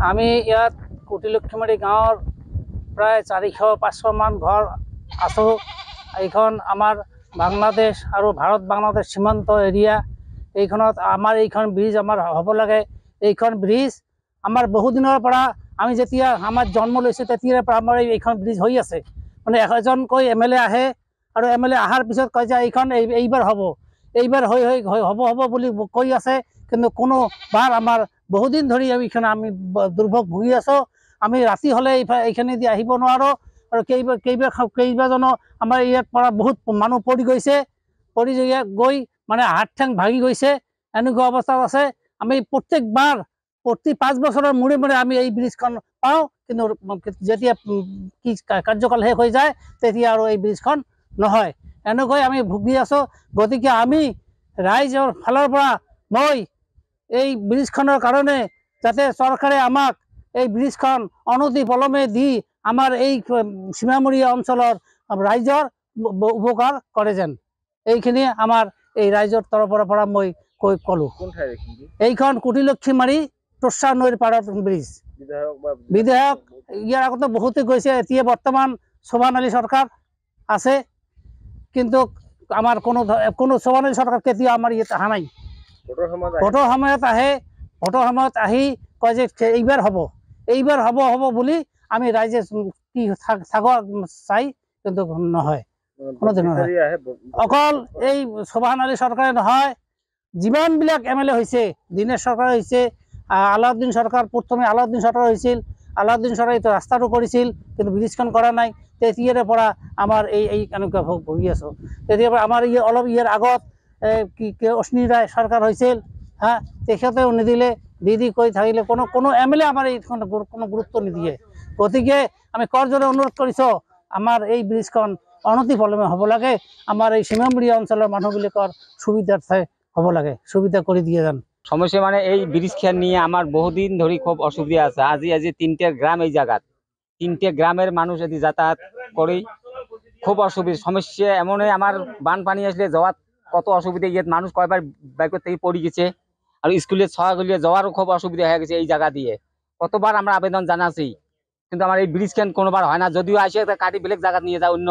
আমি ইয়াত কুটিলক্ষীমাৰী গাঁৱৰ প্ৰায় 400-500 মান ঘৰ আছোঁ। এইখন আমাৰ বাংলাদেশ আৰু ভাৰত বাংলাদেশ সীমান্ত এৰিয়া। এইখনত আমাৰ এইখন ব্ৰিজ আমাৰ হ'ব লাগে। এইখন ব্ৰিজ আমাৰ বহুদিনৰ পৰা আমি যেতিয়া আমাৰ জন্ম লৈছোঁ তেতিয়াৰ পৰা আমাৰ এইখন ব্ৰিজ হৈ আছে। মানে এজনকৈ MLA আহে আৰু MLA অহাৰ পিছত কয় যে এইখন এইবাৰ হ'ব, এইবাৰ হ'ব বুলি কৈ আছে, কিন্তু কোনোবাৰ আমাৰ বহুদিন ধৰি এইখন আমি দুৰ্ভোগ ভুগি আছোঁ। আমি ৰাতি হ'লে এইখিনিদি আহিব নোৱাৰোঁ আৰু কেইবাজনো আমাৰ ইয়াৰ পৰা বহুত মানুহ পৰি গৈছে, পৰি গৈ মানে হাত ঠেং ভাঙি গৈছে, এনেকুৱা অৱস্থাত আছে। আমি প্ৰতি 5 বছৰৰ মূৰে মূৰে আমি এই ব্ৰিজখন পাওঁ, কিন্তু যেতিয়া কাৰ্যকাল শেষ হৈ যায় তেতিয়া আৰু এই ব্ৰিজখন নহয়। এনেকৈ আমি ভুগি আছোঁ। গতিকে আমি ৰাইজৰ ফালৰ পৰা মই এই ব্ৰিজখনৰ কাৰণে যাতে চৰকাৰে আমাক এই ব্ৰিজখন অনতি পলমে দি আমাৰ এই সীমামূৰীয়া অঞ্চলৰ ৰাইজৰ উপকাৰ কৰে যেন, এইখিনি আমাৰ এই ৰাইজৰ তৰফৰ পৰা মই ক'লোঁ। এইখন কুটিলক্ষীমাৰী তোৰ্চা নৈৰ পাৰত ব্ৰিজ। বিধায়ক ইয়াৰ আগতে বহুতে গৈছে, এতিয়া বৰ্তমান শোভান আলী চৰকাৰ আছে, কিন্তু আমাৰ কোনো শোভান আলী চৰকাৰ কেতিয়াও আমাৰ ইয়াত অহা নাই। ভোটৰ সময়ত আহে, ভোটৰ সময়ত আহি কয় যে এইবাৰ হ'ব বুলি আমি ৰাইজে কি চাই, কিন্তু নহয়, কোনোদিন নহয়। অকল এই শোভান আলী চৰকাৰে নহয়, যিমানবিলাক MLA হৈছে, দীনেশ চৰকাৰ হৈছে, আলাউদ্দিন চৰকাৰ, প্ৰথমে আলাউদ্দিন চৰকাৰ হৈছিল, আলাউদ্দিন চৰকাৰে এইটো ৰাস্তাটো কৰিছিল, কিন্তু ব্ৰিজখন কৰা নাই। তেতিয়াৰে পৰা আমাৰ এই এনেকুৱা ভুগি আছোঁ। তেতিয়াৰ পৰা আমাৰ ইয়াৰ আগত অশ্নি ৰায় চৰকাৰ হৈছিল, তেখেতেও নিদিলে, দি কৈ থাকিলে, কোনো MLA আমাৰ এইখন কোনো গুৰুত্ব নিদিয়ে। গতিকে আমি কৰজোৰে অনুৰোধ কৰিছোঁ, আমাৰ এই ব্ৰিজখন অনতি পলমে হ'ব লাগে। আমাৰ এই সীমামূৰীয়া অঞ্চলৰ মানুহবিলাকৰ সুবিধাৰ্থে হ'ব লাগে, সুবিধা কৰি দিয়ে যেন। সমস্যা মানে এই ব্রিজ খেয়াল নিয়ে আমার বহুদিন ধরে খুব অসুবিধা আছে। আজি 3টে গ্রাম এই জায়গাত, 3টে গ্রামের মানুষ যদি যাতায়াত করে খুব অসুবিধা। সমস্যা এমনই, আমার বানপানি আসলে যাওয়ার কত অসুবিধা। ইয়াত মানুষ কয়বার বাইক থেকে পড়ে গেছে, আর স্কুলে ছড়াগুলিয়ে যাওয়ারও খুব অসুবিধা হয়ে গেছে এই জায়গা দিয়ে। কতবার আমরা আবেদন জানাচ্ছি, কিন্তু আমার এই ব্রিজ খেন কোনোবার হয় না। যদিও আসে কাটি বেলেগ জায়গা নিয়ে যায়, অন্য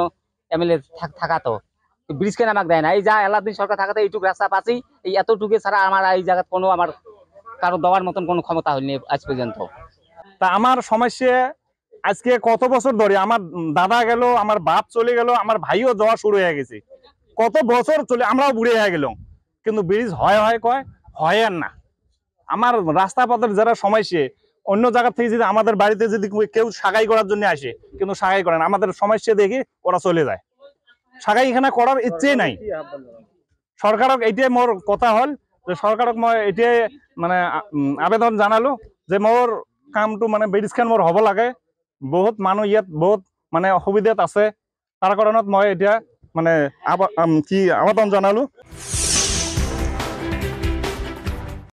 MLA থাকাতো ব্রিজ কেন আমাকে দেয় না। এই যা আলাউদ্দিন সরকার থাকাতে এইটুকু রাস্তা পাচ্ছি, এই এতটুকু ছাড়া আমার এই জায়গায় কোনো আমার কারো দেওয়ার মতন কোনো ক্ষমতা হয়নি আজ পর্যন্ত। তা আমার সমস্যা আজকে কত বছর ধরে, আমার দাদা গেল, আমার বাপ চলে গেল, আমার ভাইও যাওয়া শুরু হয়ে গেছে, কত বছর চলে, আমরাও বুড়ে হয়ে গেলাম, কিন্তু ব্রিজ হয় আর না। আমার রাস্তা পথের যারা সমস্যা, অন্য জায়গা থেকে যদি আমাদের বাড়িতে যদি কেউ সাগাই করার জন্য আসে, কিন্তু সাগাই করে না, আমাদের সমস্যা দেখে ওরা চলে যায়। সাগাই এখানে করার ইচ্ছেই নাই। সরকারক এইটাই মোর কথা হল যে সরকারক মই এটাই মানে আবেদন জানালো যে মোর কামটো মানে ব্ৰিজখন মোৰ হব লাগে। বহুত মানুহ ইয়াত বহুত মানে অসুবিধাত আছে, তাৰ কাৰণত মই এতিয়া মানে আবেদন জনালো।